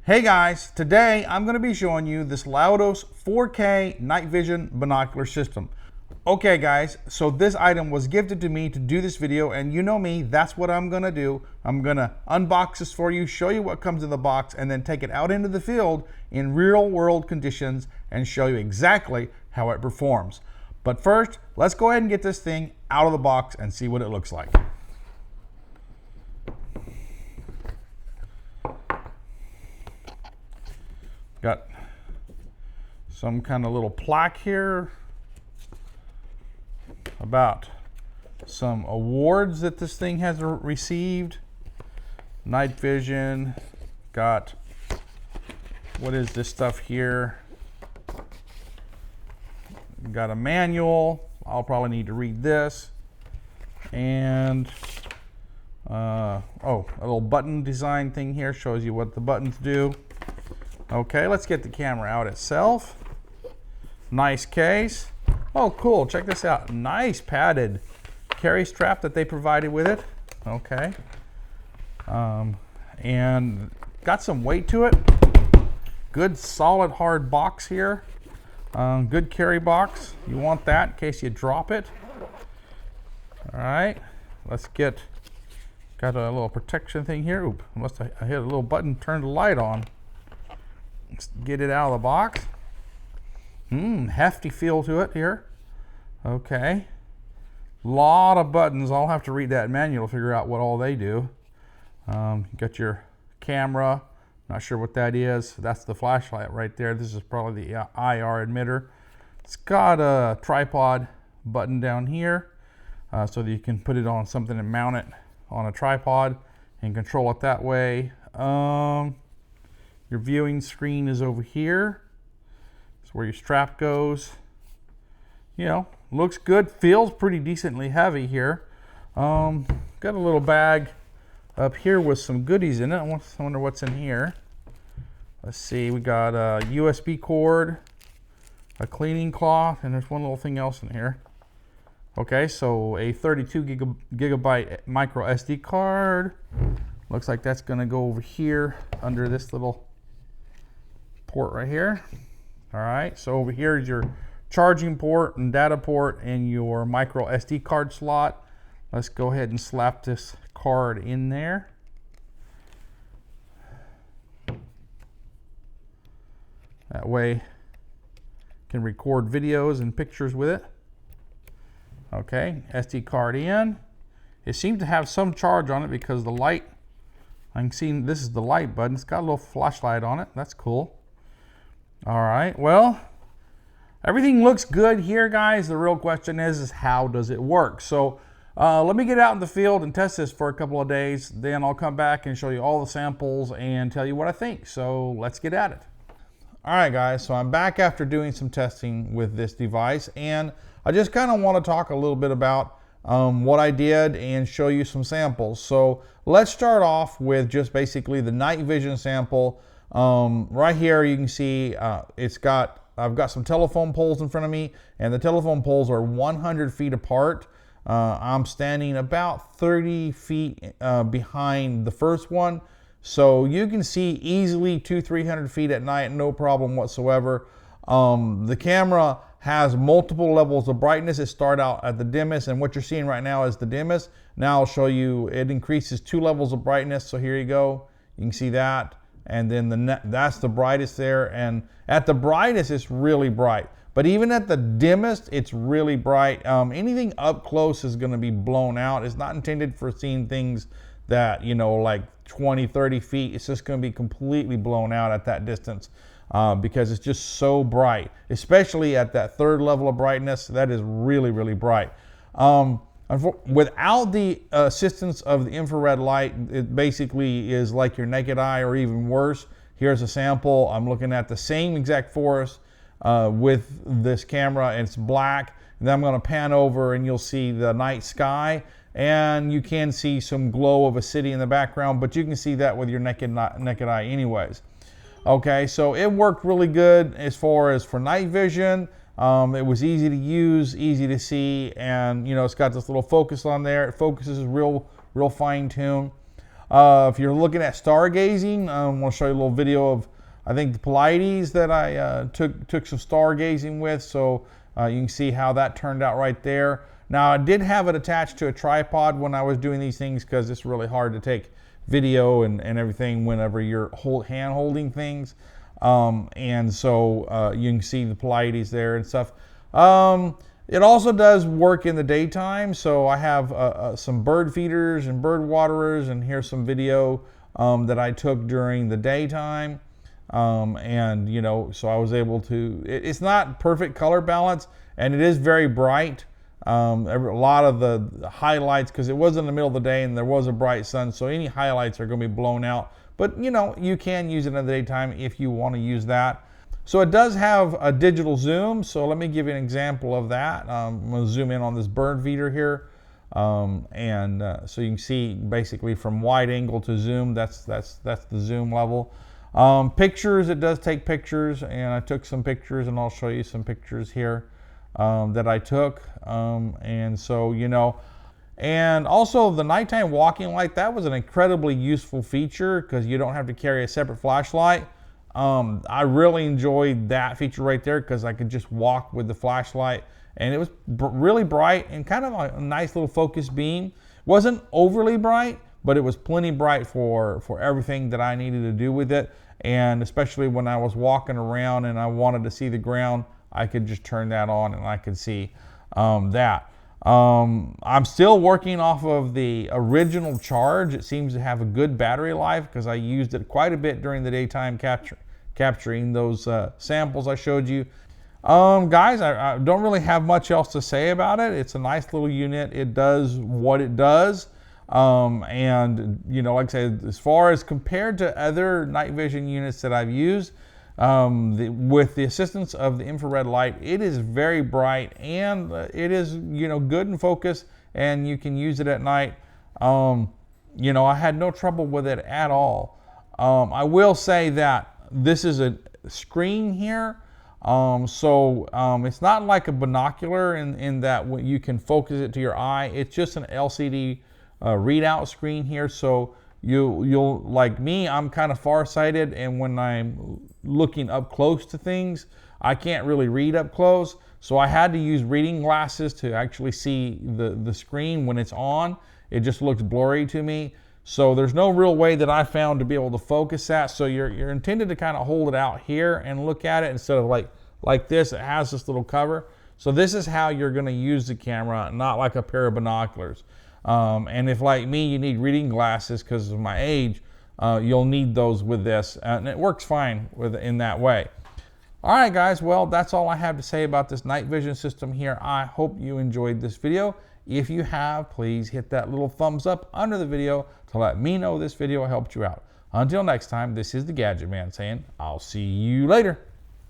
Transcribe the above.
Hey guys, today I'm going to be showing you this Laodos 4K night vision binocular system. Okay guys, so this item was gifted to me to do this video, and you know me, that's what I'm going to do. I'm going to unbox this for you, show you what comes in the box, and then take it out into the field in real world conditions and show you exactly how it performs. But first, let's go ahead and get this thing out of the box and see what it looks like. Got some kind of little plaque here about some awards that this thing has received. Night vision. Got, what is this stuff here? Got a manual. I'll probably need to read this. And a little button design thing here, shows you what the buttons do. Okay, let's get the camera out itself. Nice case. Oh, cool. Check this out. Nice padded carry strap that they provided with it. Okay. And got some weight to it. Good solid hard box here. Good carry box. You want that in case you drop it. All right. Let's get, got a little protection thing here. Oop, must have hit a little button, turned the light on. Let's get it out of the box. Hefty feel to it here. Okay. Lot of buttons. I'll have to read that manual to figure out what all they do. Got your camera. Not sure what that is. That's the flashlight right there. This is probably the IR emitter. It's got a tripod button down here so that you can put it on something and mount it on a tripod and control it that way. Your viewing screen is over here. That's where your strap goes. You know, looks good, feels pretty decently heavy here. Got a little bag up here with some goodies in it. I wonder what's in here. Let's see, we got a USB cord, a cleaning cloth, and there's one little thing else in here. Okay, so a 32 gigabyte micro SD card. Looks like that's gonna go over here under this little port right here. All right, so over here is your charging port and data port and your micro SD card slot. Let's go ahead and slap this card in there. That way you can record videos and pictures with it. Okay, SD card in. It seems to have some charge on it because the light, I can see this is the light button. It's got a little flashlight on it. That's cool. All right, well, everything looks good here, guys. The real question is how does it work? So let me get out in the field and test this for a couple of days. Then I'll come back and show you all the samples and tell you what I think. So let's get at it. All right, guys, so I'm back after doing some testing with this device, and I just kind of want to talk a little bit about what I did and show you some samples. So let's start off with just basically the night vision sample. Right here you can see I've got some telephone poles in front of me, and the telephone poles are 100 feet apart. I'm standing about 30 feet behind the first one, so you can see easily 200-300 feet at night, no problem whatsoever. The camera has multiple levels of brightness. It starts out at the dimmest, and what you're seeing right now is the dimmest. Now I'll show you, it increases 2 levels of brightness. So here you go, you can see that. And then that's the brightest there, and at the brightest it's really bright, but even at the dimmest it's really bright. Anything up close is going to be blown out. It's not intended for seeing things that, you know, like 20-30 feet. It's just going to be completely blown out at that distance because it's just so bright, especially at that third level of brightness. That is really, really bright. Without the assistance of the infrared light, it basically is like your naked eye or even worse. Here's a sample. I'm looking at the same exact forest with this camera, and it's black. And then I'm going to pan over and you'll see the night sky, and you can see some glow of a city in the background, but you can see that with your naked eye anyways. Okay, so it worked really good as far as for night vision. It was easy to use, easy to see, and you know, it's got this little focus on there. It focuses real fine-tuned. If you're looking at stargazing, I want to show you a little video of, I think, the Pleiades that I took some stargazing with. So you can see how that turned out right there. Now, I did have it attached to a tripod when I was doing these things because it's really hard to take video and everything whenever you're hand holding things. And so you can see the Pleiades there and stuff. It also does work in the daytime. So I have some bird feeders and bird waterers, and here's some video that I took during the daytime. And you know, so I was able to, it's not perfect color balance, and it is very bright. A lot of the highlights, because it was in the middle of the day and there was a bright sun, so any highlights are going to be blown out. But you know, you can use it in the daytime if you want to use that. So it does have a digital zoom. So let me give you an example of that. I'm going to zoom in on this bird feeder here. So you can see basically from wide angle to zoom, that's the zoom level. Pictures, it does take pictures, and I took some pictures, and I'll show you some pictures here that I took. And so, you know, and also the nighttime walking light, that was an incredibly useful feature because you don't have to carry a separate flashlight. I really enjoyed that feature right there because I could just walk with the flashlight, and it was really bright and kind of a nice little focus beam. Wasn't overly bright, but it was plenty bright for everything that I needed to do with it. And especially when I was walking around and I wanted to see the ground, I could just turn that on and I could see that. I'm still working off of the original charge. It seems to have a good battery life because I used it quite a bit during the daytime capturing those samples I showed you. Guys, I don't really have much else to say about it. It's a nice little unit. It does what it does. And you know, like I said, as far as compared to other night vision units that I've used, with the assistance of the infrared light, it is very bright, and it is, you know, good in focus, and you can use it at night. You know, I had no trouble with it at all. I will say that this is a screen here. It's not like a binocular in that you can focus it to your eye. It's just an LCD readout screen here. So you'll like me, I'm kind of farsighted, and when I'm looking up close to things, I can't really read up close. So I had to use reading glasses to actually see the screen when it's on. It just looks blurry to me. So there's no real way that I found to be able to focus that. So you're intended to kind of hold it out here and look at it instead of like this. It has this little cover. So this is how you're going to use the camera, not like a pair of binoculars. And if, like me, you need reading glasses because of my age, you'll need those with this, and it works fine in that way. All right, guys, well, that's all I have to say about this night vision system here. I hope you enjoyed this video. If you have, please hit that little thumbs up under the video to let me know this video helped you out. Until next time, this is the Gadget Man saying, I'll see you later.